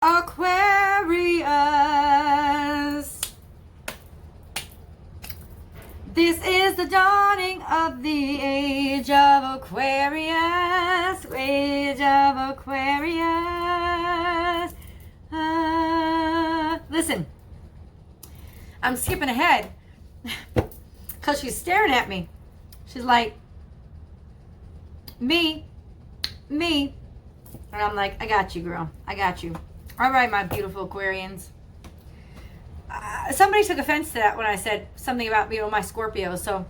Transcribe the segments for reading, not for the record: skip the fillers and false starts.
Aquarius, this is the dawning of the age of Aquarius, age of Aquarius. Listen, I'm skipping ahead because she's staring at me. She's like, me. And I'm like, I got you, girl. I got you. All right, my beautiful Aquarians. Somebody took offense to that when I said something about, my Scorpio. So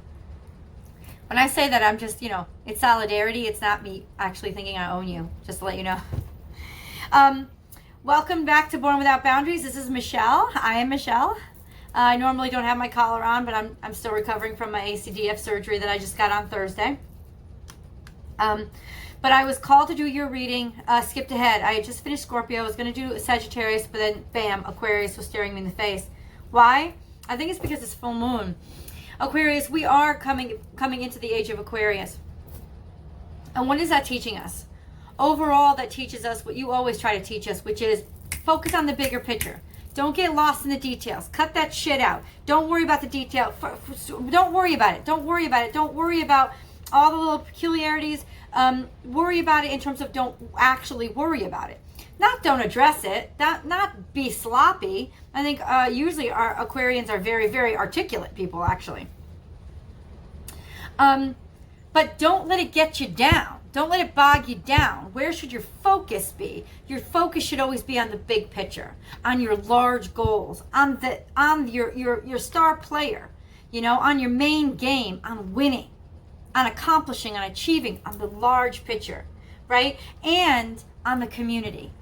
when I say that, I'm just, it's solidarity. It's not me actually thinking I own you, just to let you know. Welcome back to Born Without Boundaries. This is Michelle. I am Michelle. I normally don't have my collar on, but I'm still recovering from my ACDF surgery that I just got on Thursday. But I was called to do your reading, skipped ahead. I had just finished Scorpio. I was going to do Sagittarius, but then, bam, Aquarius was staring me in the face. Why? I think it's because it's full moon. Aquarius, we are coming into the age of Aquarius. And what is that teaching us? Overall, that teaches us what you always try to teach us, which is focus on the bigger picture. Don't get lost in the details. Cut that shit out. Don't worry about the detail. Don't worry about it. Don't worry about it. Don't worry about all the little peculiarities. Worry about it in terms of don't actually worry about it. Not don't address it. Not be sloppy. I think usually our Aquarians are very, very articulate people, actually. But don't let it get you down. Don't let it bog you down. Where should your focus be? Your focus should always be on the big picture, on your large goals, on your star player, on your main game, on winning, on accomplishing, on achieving, on the large picture, right? And on the community.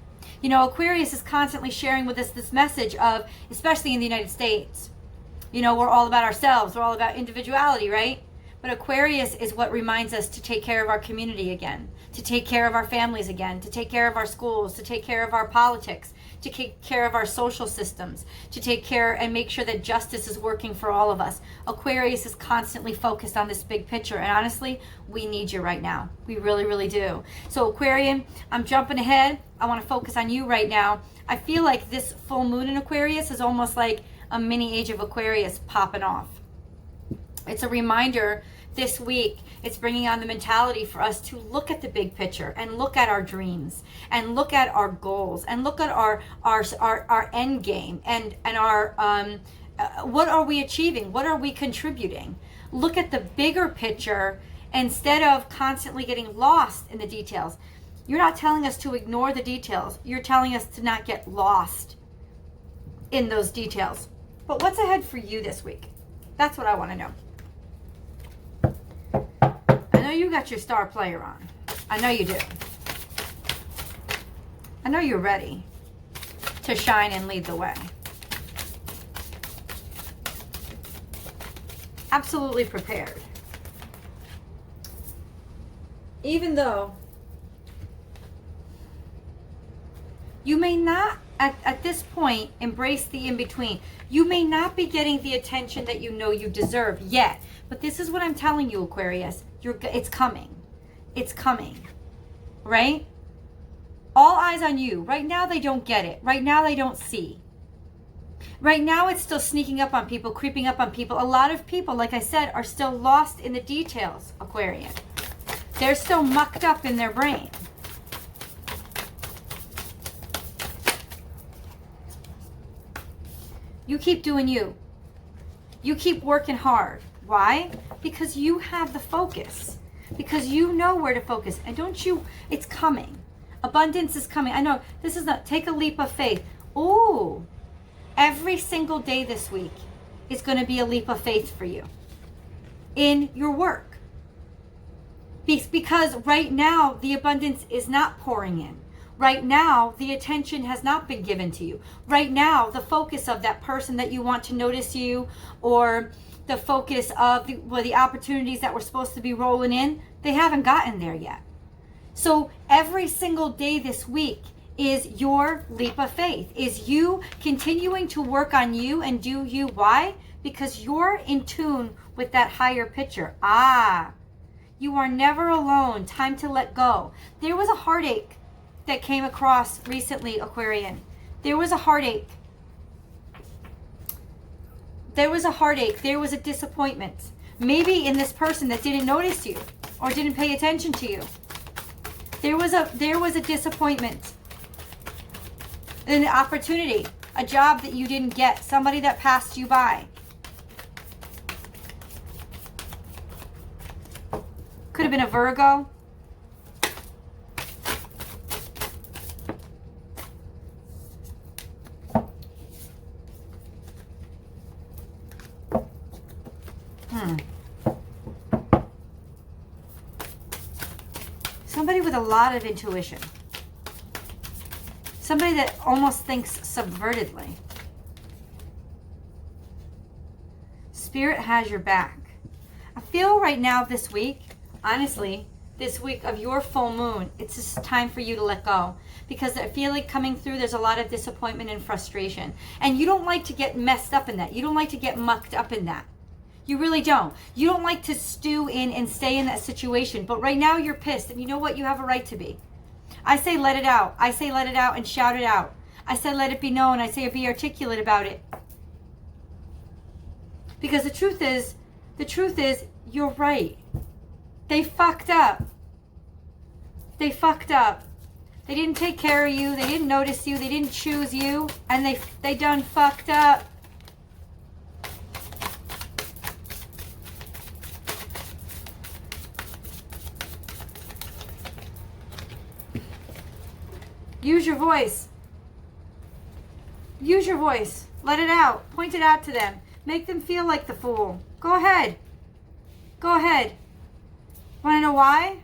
Aquarius is constantly sharing with us this message of, especially in the United States, we're all about ourselves. We're all about individuality, right? But Aquarius is what reminds us to take care of our community again, to take care of our families again, to take care of our schools, to take care of our politics, to take care of our social systems, to take care and make sure that justice is working for all of us. Aquarius is constantly focused on this big picture. And honestly, we need you right now. We really, really do. So Aquarian, I'm jumping ahead. I want to focus on you right now. I feel like this full moon in Aquarius is almost like a mini age of Aquarius popping off. It's a reminder this week. It's bringing on the mentality for us to look at the big picture and look at our dreams and look at our goals and look at our end game and our what are we achieving? What are we contributing? Look at the bigger picture instead of constantly getting lost in the details. You're not telling us to ignore the details. You're telling us to not get lost in those details. But what's ahead for you this week? That's what I want to know. I know you got your star player on. I know you do. I know you're ready to shine and lead the way. Absolutely prepared. Even though you may not, at this point, embrace the in-between. You may not be getting the attention that you know you deserve yet. But this is what I'm telling you, Aquarius. It's coming. It's coming. Right? All eyes on you. Right now, they don't get it. Right now, they don't see. Right now, it's still sneaking up on people, creeping up on people. A lot of people, like I said, are still lost in the details, Aquarian. They're still mucked up in their brain. You keep doing you. You keep working hard. Why? Because you have the focus. Because you know where to focus. And don't you, it's coming. Abundance is coming. I know, this is not, take a leap of faith. Ooh, every single day this week is going to be a leap of faith for you in your work. Because right now, the abundance is not pouring in. Right now, the attention has not been given to you. Right now, the focus of that person that you want to notice you, or the focus of the opportunities that were supposed to be rolling in, they haven't gotten there yet. So every single day this week is your leap of faith, is you continuing to work on you and do you. Why? Because you're in tune with that higher picture. You are never alone. Time to let go. There was a heartache that came across recently, Aquarian. There was a heartache. There was a heartache. There was a disappointment. Maybe in this person that didn't notice you or didn't pay attention to you. There was a disappointment. An opportunity. A job that you didn't get. Somebody that passed you by. Could have been a Virgo. Somebody with a lot of intuition. Somebody that almost thinks subvertedly. Spirit has your back. I feel right now this week, honestly, this week of your full moon, it's just time for you to let go. Because I feel like coming through, there's a lot of disappointment and frustration. And you don't like to get messed up in that. You don't like to get mucked up in that. You really don't. You don't like to stew in and stay in that situation. But right now you're pissed. And you know what? You have a right to be. I say let it out. I say let it out and shout it out. I say let it be known. I say be articulate about it. Because the truth is, you're right. They fucked up. They fucked up. They didn't take care of you. They didn't notice you. They didn't choose you. And they done fucked up. Use your voice. Use your voice. Let it out. Point it out to them. Make them feel like the fool. Go ahead. Go ahead. Want to know why?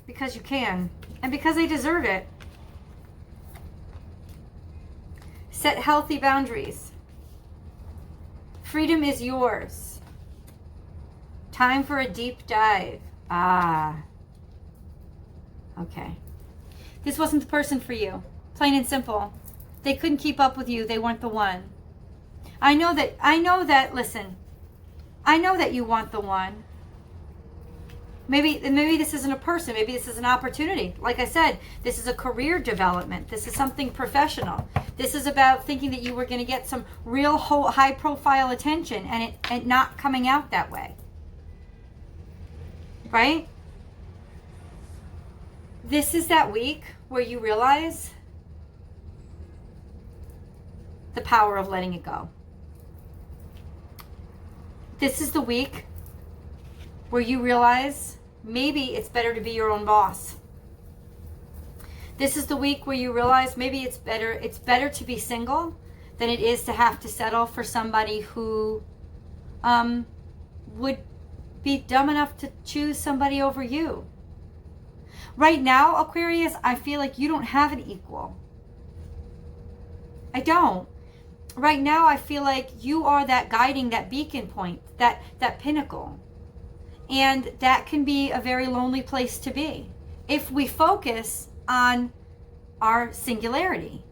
Because you can. And because they deserve it. Set healthy boundaries. Freedom is yours. Time for a deep dive. Ah. Okay. This wasn't the person for you. Plain and simple. They couldn't keep up with you. They weren't the one. I know that, listen. I know that you want the one. Maybe this isn't a person. Maybe this is an opportunity. Like I said, this is a career development. This is something professional. This is about thinking that you were going to get some real high profile attention and it not coming out that way. Right? This is that week where you realize the power of letting it go. This is the week where you realize maybe it's better to be your own boss. This is the week where you realize maybe it's better to be single than it is to have to settle for somebody who would be dumb enough to choose somebody over you. Right now, Aquarius, I feel like you don't have an equal. I don't. Right now, I feel like you are that guiding, that beacon point, that pinnacle. And that can be a very lonely place to be if we focus on our singularity.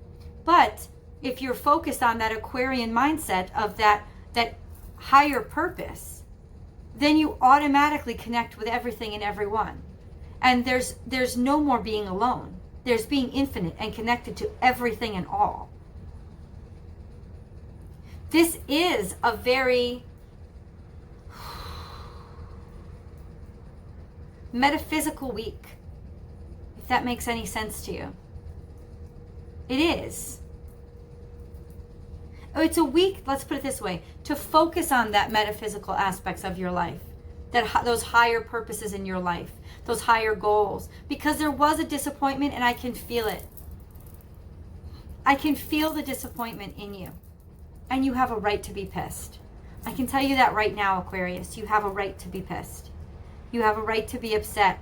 But if you're focused on that Aquarian mindset of that higher purpose, then you automatically connect with everything and everyone. And there's no more being alone. There's being infinite and connected to everything and all. This is a very metaphysical week, if that makes any sense to you. It is. It's a week, let's put it this way, to focus on that metaphysical aspects of your life, those higher purposes in your life, those higher goals, because there was a disappointment and I can feel it. I can feel the disappointment in you, and you have a right to be pissed. I can tell you that right now, Aquarius. You have a right to be pissed. You have a right to be upset.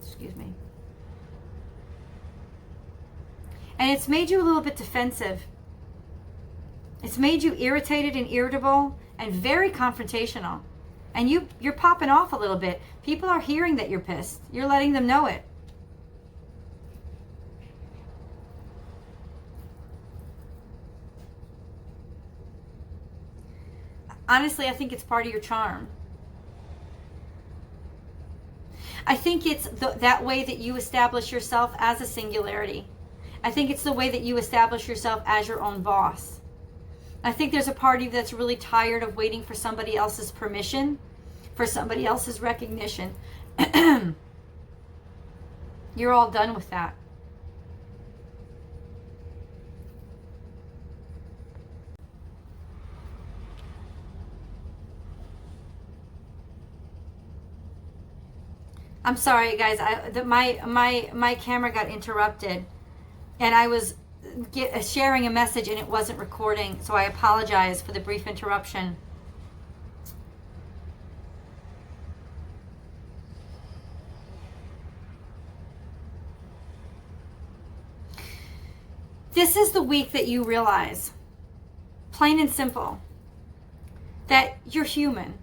Excuse me. And it's made you a little bit defensive. It's made you irritated and irritable and very confrontational. And you're popping off a little bit. People are hearing that you're pissed. You're letting them know it. Honestly, I think it's part of your charm. I think it's that way that you establish yourself as a singularity. I think it's the way that you establish yourself as your own boss. I think there's a part of you that's really tired of waiting for somebody else's permission, for somebody else's recognition. You're all done with that. I'm sorry, guys. My camera got interrupted, and I was sharing a message and it wasn't recording, so I apologize for the brief interruption. This is the week that you realize, plain and simple, that you're human.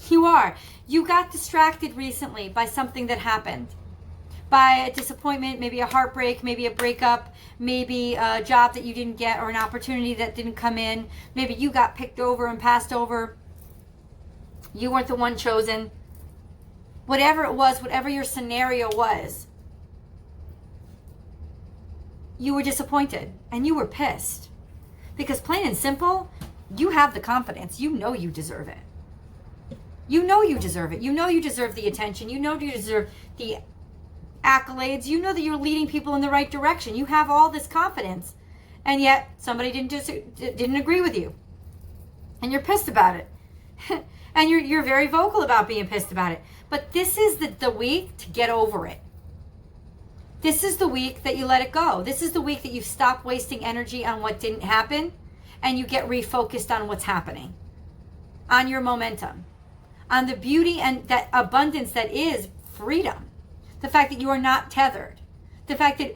You are. You got distracted recently by something that happened. By a disappointment, maybe a heartbreak, maybe a breakup, maybe a job that you didn't get or an opportunity that didn't come in. Maybe you got picked over and passed over. You weren't the one chosen. Whatever it was, whatever your scenario was, you were disappointed and you were pissed. Because plain and simple, you have the confidence. You know you deserve it. You know you deserve it. You know you deserve the attention. You know you deserve the accolades. You know that you're leading people in the right direction. You have all this confidence. And yet somebody didn't agree with you. And you're pissed about it. And you're very vocal about being pissed about it. But this is the week to get over it. This is the week that you let it go. This is the week that you stop wasting energy on what didn't happen and you get refocused on what's happening, on your momentum, on the beauty and that abundance that is freedom. The fact that you are not tethered. The fact that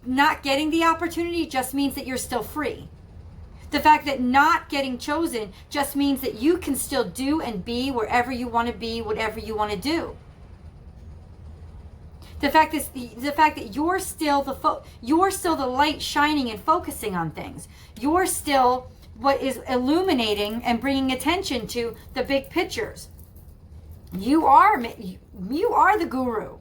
not getting the opportunity just means that you're still free. The fact that not getting chosen just means that you can still do and be wherever you want to be, whatever you want to do. The fact that you're still the light shining and focusing on things. You're still what is illuminating and bringing attention to the big pictures. You are the guru.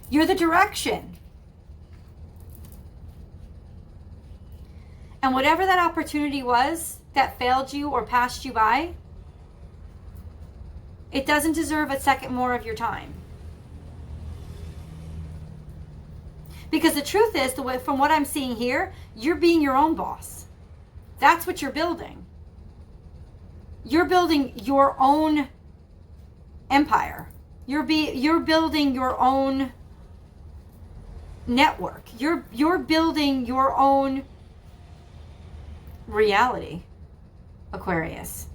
You're the direction. And whatever that opportunity was that failed you or passed you by, it doesn't deserve a second more of your time. Because the truth is, from what I'm seeing here, you're being your own boss. That's what you're building. You're building your own empire. You're building your own network. You're building your own reality, Aquarius.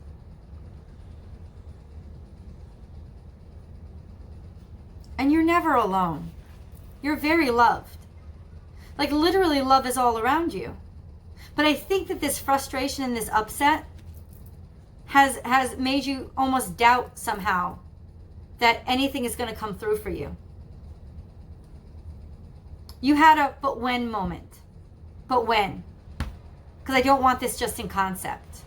And you're never alone. You're very loved. Like literally love is all around you. But I think that this frustration and this upset has made you almost doubt somehow that anything is going to come through for you. You had a but when moment. But when? Because I don't want this just in concept.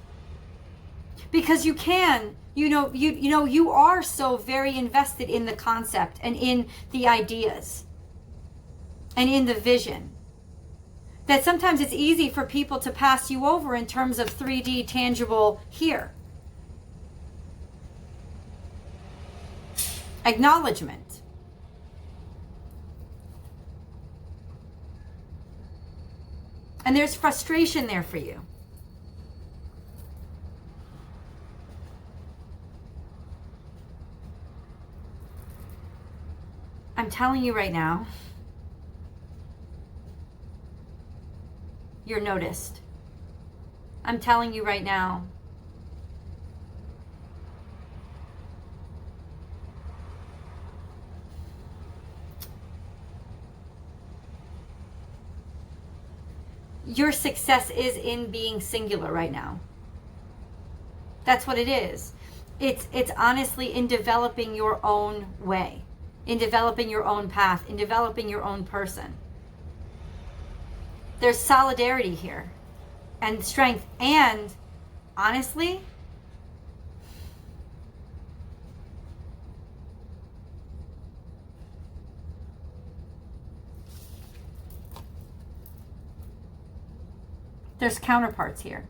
Because you can, you are so very invested in the concept and in the ideas and in the vision that sometimes it's easy for people to pass you over in terms of 3D tangible here. Acknowledgement. And there's frustration there for you. I'm telling you right now, you're noticed. I'm telling you right now, your success is in being singular right now. That's what it is. It's honestly in developing your own way, in developing your own path, in developing your own person. There's solidarity here and strength, and honestly, There's counterparts here.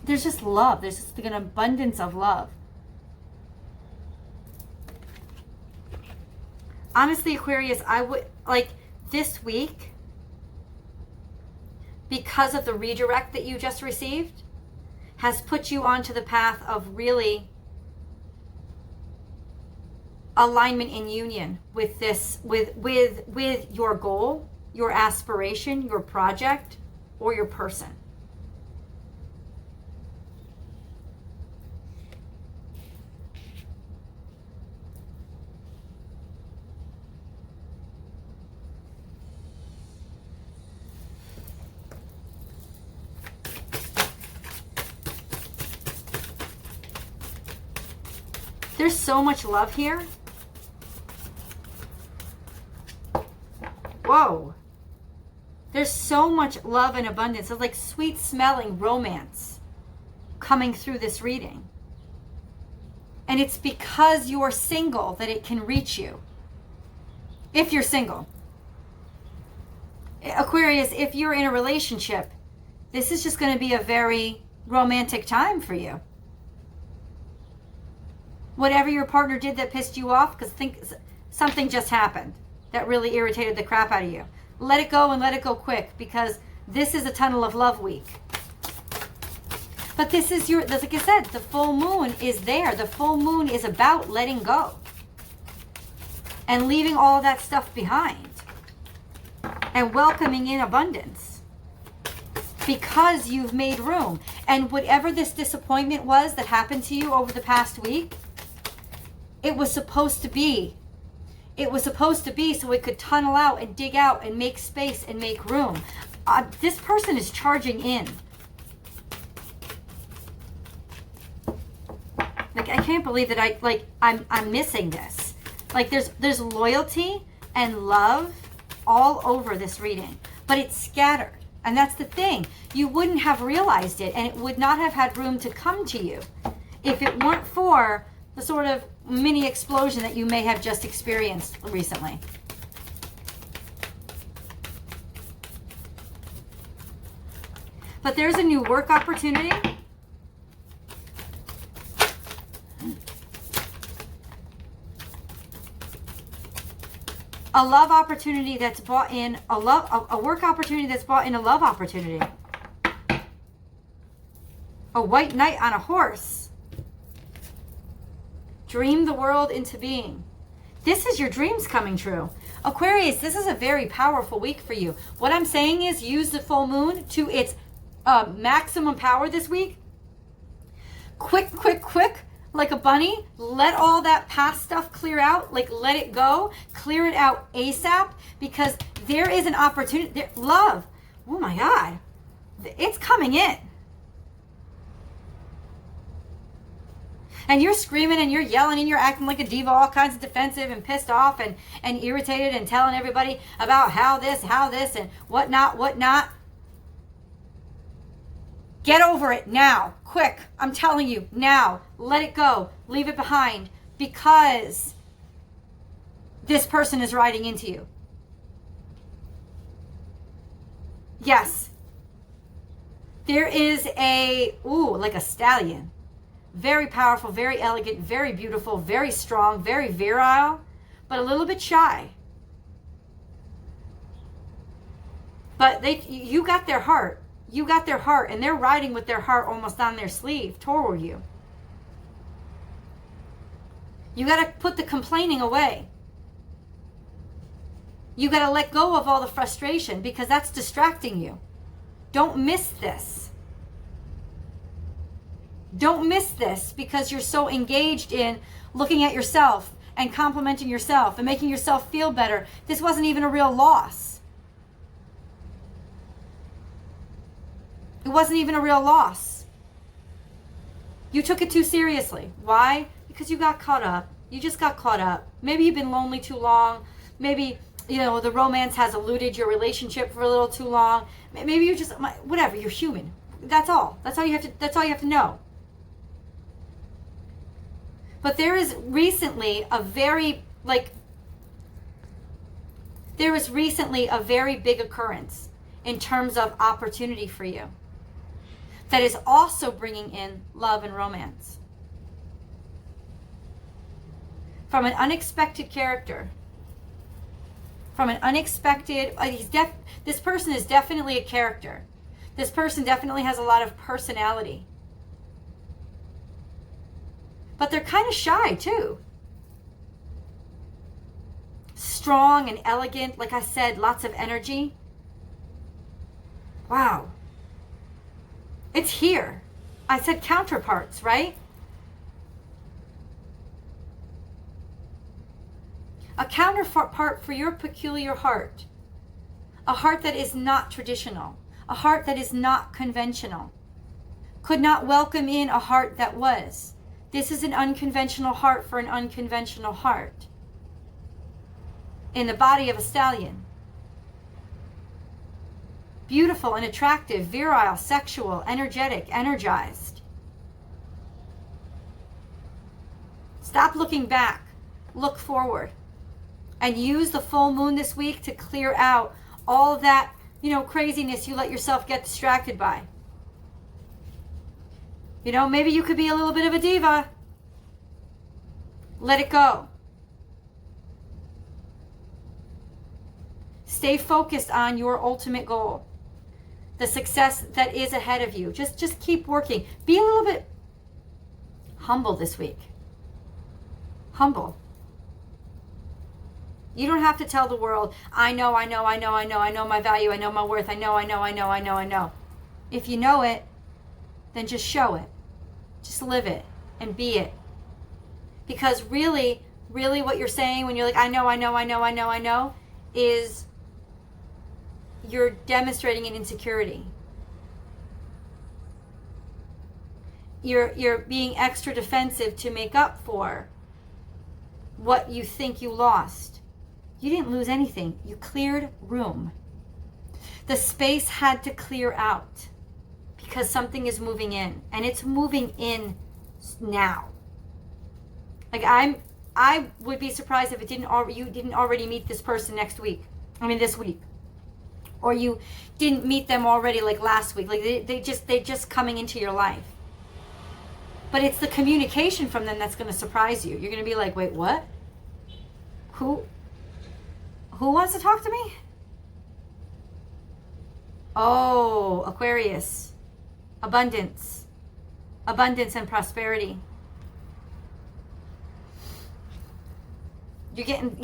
There's just love. There's just an abundance of love. Honestly, Aquarius, I would, like, this week, because of the redirect that you just received, has put you onto the path of really alignment and union with this, with your goal, your aspiration, your project, or your person. There's so much love here. Whoa. There's so much love and abundance. It's like sweet smelling romance coming through this reading. And it's because you're single that it can reach you. If you're single. Aquarius, if you're in a relationship, this is just going to be a very romantic time for you. Whatever your partner did that pissed you off, because think something just happened that really irritated the crap out of you. Let it go and let it go quick, because this is a tunnel of love week. But this is like I said, the full moon is there. The full moon is about letting go and leaving all of that stuff behind and welcoming in abundance because you've made room. And whatever this disappointment was that happened to you over the past week, it was supposed to be. It was supposed to be so it could tunnel out and dig out and make space and make room. This person is charging in. Like, I can't believe that I'm missing this. Like, there's loyalty and love all over this reading, but it's scattered. And that's the thing. You wouldn't have realized it, and it would not have had room to come to you if it weren't for the sort of mini explosion that you may have just experienced recently. But there's a new work opportunity. A love opportunity that's bought in a work opportunity that's bought in a love opportunity. A white knight on a horse. Dream the world into being. This is your dreams coming true. Aquarius, this is a very powerful week for you. What I'm saying is use the full moon to its maximum power this week. Quick, like a bunny. Let all that past stuff clear out. Like, let it go. Clear it out ASAP, because there is an opportunity. Love. Oh my God. It's coming in. And you're screaming and you're yelling and you're acting like a diva, all kinds of defensive and pissed off and irritated and telling everybody about how this and whatnot. Get over it now. Quick. I'm telling you now. Let it go. Leave it behind, because this person is riding into you. Yes. There is like a stallion. Very powerful, very elegant, very beautiful, very strong, very virile, but a little bit shy. But you got their heart. You got their heart, and they're riding with their heart almost on their sleeve toward you. You got to put the complaining away. You got to let go of all the frustration, because that's distracting you. Don't miss this. Don't miss this, because you're so engaged in looking at yourself and complimenting yourself and making yourself feel better. This wasn't even a real loss. It wasn't even a real loss. You took it too seriously. Why? Because you got caught up. You just got caught up. Maybe you've been lonely too long. Maybe, the romance has eluded your relationship for a little too long. Maybe you're just, whatever, you're human. That's all. That's all you have to know. But there is recently a very, There was recently a very big occurrence in terms of opportunity for you that is also bringing in love and romance. From an unexpected character. From an unexpected, this person is definitely a character. This person definitely has a lot of personality. But they're kind of shy too. Strong and elegant, like I said, lots of energy. Wow. It's here. I said counterparts, right? A counterpart for your peculiar heart. A heart that is not traditional. A heart that is not conventional. Could not welcome in a heart that was. This is an unconventional heart for an unconventional heart. In the body of a stallion. Beautiful and attractive, virile, sexual, energetic, energized. Stop looking back. Look forward. And use the full moon this week to clear out all of that, craziness you let yourself get distracted by. Maybe you could be a little bit of a diva. Let it go. Stay focused on your ultimate goal. The success that is ahead of you. Just keep working. Be a little bit humble this week. Humble. You don't have to tell the world, I know my value, I know my worth, I know. If you know it, then just show it. Just live it and be it. Because really what you're saying when you're like, I know, is you're demonstrating an insecurity. You're being extra defensive to make up for what you think you lost. You didn't lose anything. You cleared room. The space had to clear out because something is moving in, and it's moving in now. Like I would be surprised if you didn't already meet this person this week. Or you didn't meet them already like last week. Like they just coming into your life. But it's the communication from them that's going to surprise you. You're going to be like, wait, what? Who wants to talk to me? Oh, Aquarius. Abundance. Abundance and prosperity. You're getting,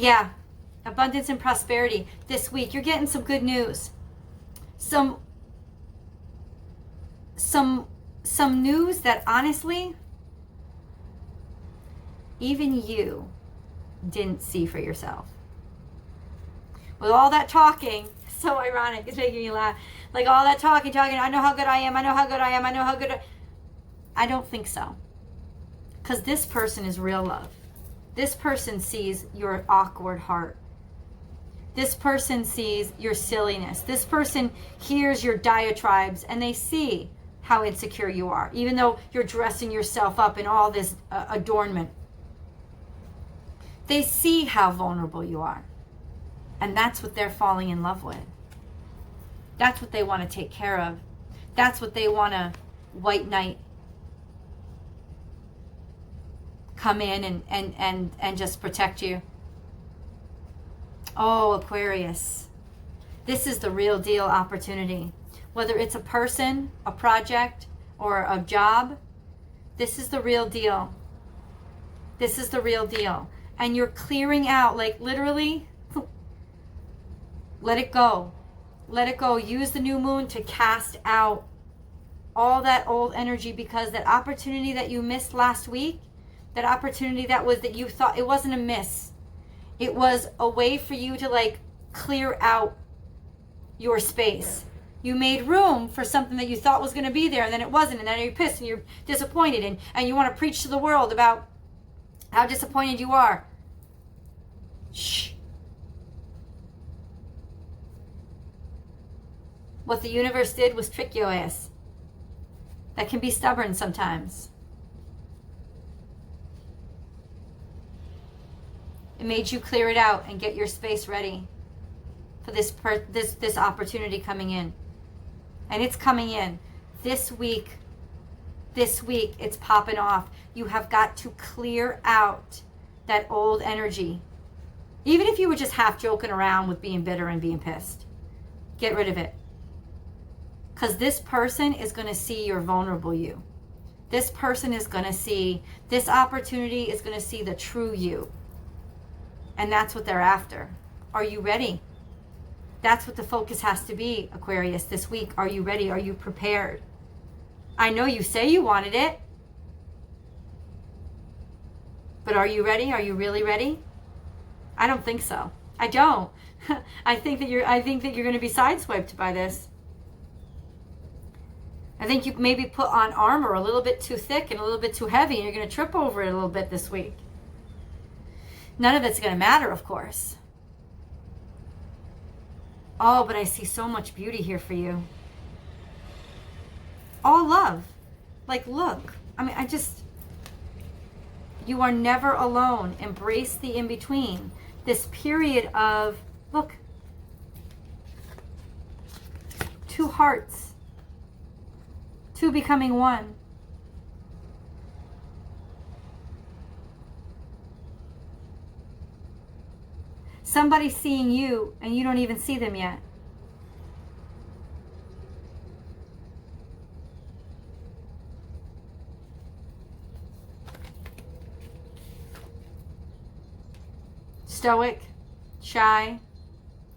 abundance and prosperity this week. You're getting some good news. Some news that honestly, even you didn't see for yourself. With all that talking, so ironic, it's making me laugh. Like all that talking, I know how good I am, I know how good I don't think so. Because this person is real love. This person sees your awkward heart. This person sees your silliness. This person hears your diatribes and they see how insecure you are, even though you're dressing yourself up in all this adornment. They see how vulnerable you are. And that's what they're falling in love with. That's what they want to take care of. That's what they want to white knight. Come in and just protect you. Oh, Aquarius. This is the real deal opportunity. Whether it's a person, a project, or a job, this is the real deal. This is the real deal. And you're clearing out, like literally, let it go. Let it go. Use the new moon to cast out all that old energy, because that opportunity that you missed last week, that opportunity that you thought, it wasn't a miss. It was a way for you to clear out your space. You made room for something that you thought was going to be there, and then it wasn't, and then you're pissed and you're disappointed, and you want to preach to the world about how disappointed you are. Shh. What the universe did was trick your ass. That can be stubborn sometimes. It made you clear it out and get your space ready. for this opportunity coming in. And it's coming in this week. This week it's popping off. You have got to clear out that old energy. Even if you were just half joking around with being bitter and being pissed, get rid of it. Because this person is going to see your vulnerable you. This person is going to see, this opportunity is going to see the true you. And that's what they're after. Are you ready? That's what the focus has to be, Aquarius, this week. Are you ready? Are you prepared? I know you say you wanted it. But are you ready? Are you really ready? I don't think so. I don't. I think that you're going to be sideswiped by this. I think you maybe put on armor a little bit too thick and a little bit too heavy, and you're going to trip over it a little bit this week. None of it's going to matter, of course. Oh, but I see so much beauty here for you. All love. Like, look. I mean, you are never alone. Embrace the in-between. This period of, look, 2 hearts. 2 becoming 1. Somebody's seeing you and you don't even see them yet. Stoic, shy,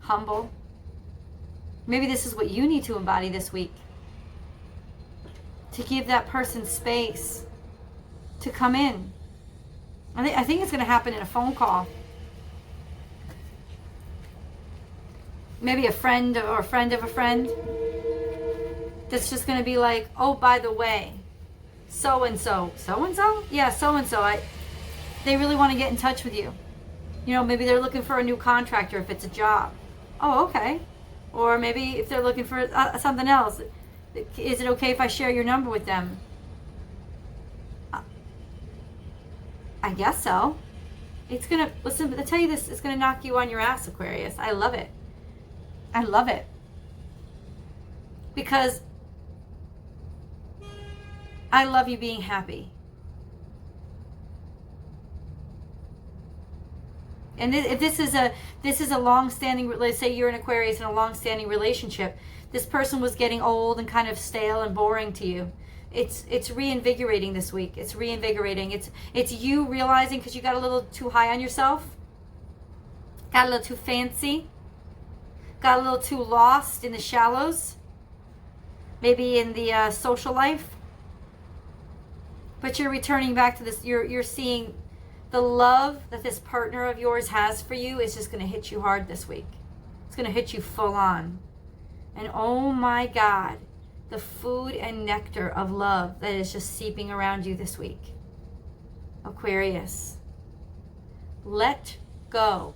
humble. Maybe this is what you need to embody this week. To give that person space to come in. I think it's going to happen in a phone call. Maybe a friend or a friend of a friend. That's just going to be like, oh, by the way, so-and-so. So-and-so? Yeah, so-and-so. They really want to get in touch with you. You know, maybe they're looking for a new contractor if it's a job. Oh, okay. Or maybe if they're looking for something else. Is it okay if I share your number with them? I guess so. It's going to, listen, I'll tell you this, it's going to knock you on your ass, Aquarius. I love it. I love it. Because I love you being happy. And if this is a long-standing, let's say you're an Aquarius in a long-standing relationship, this person was getting old and kind of stale and boring to you. It's reinvigorating this week. It's reinvigorating. It's you realizing, because you got a little too high on yourself, got a little too fancy, got a little too lost in the shallows, maybe in the social life. But you're returning back to this. You're seeing the love that this partner of yours has for you is just going to hit you hard this week. It's going to hit you full on. And oh my God, the food and nectar of love that is just seeping around you this week. Aquarius, let go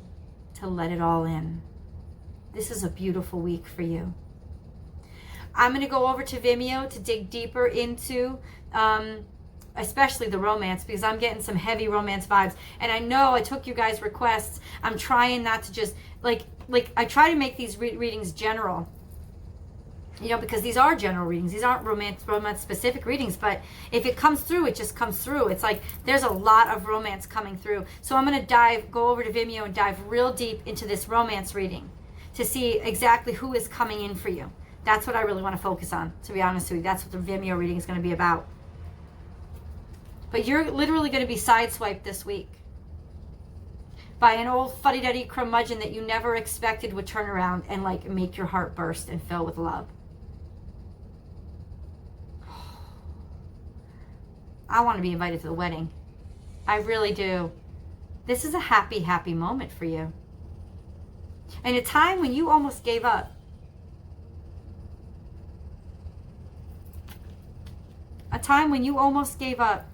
to let it all in. This is a beautiful week for you. I'm going to go over to Vimeo to dig deeper into especially the romance, because I'm getting some heavy romance vibes. And I know I took you guys' requests. I'm trying not to just, like I try to make these readings general. You know, because these are general readings. These aren't romance specific readings. But if it comes through, it just comes through. It's like there's a lot of romance coming through. So I'm going to go over to Vimeo and dive real deep into this romance reading to see exactly who is coming in for you. That's what I really want to focus on, to be honest with you. That's what the Vimeo reading is going to be about. But you're literally going to be sideswiped this week by an old fuddy-duddy curmudgeon that you never expected would turn around and like make your heart burst and fill with love. I want to be invited to the wedding. I really do. This is a happy, happy moment for you. And a time when you almost gave up. A time when you almost gave up.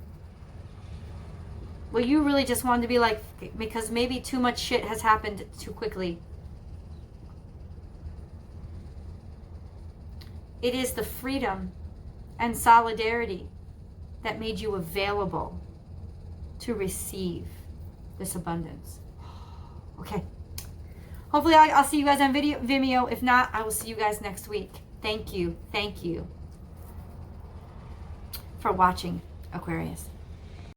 Well, you really just wanted to be like, because maybe too much shit has happened too quickly. It is the freedom and solidarity that made you available to receive this abundance. Okay. Hopefully I'll see you guys on Vimeo. If not, I will see you guys next week. Thank you for watching, Aquarius.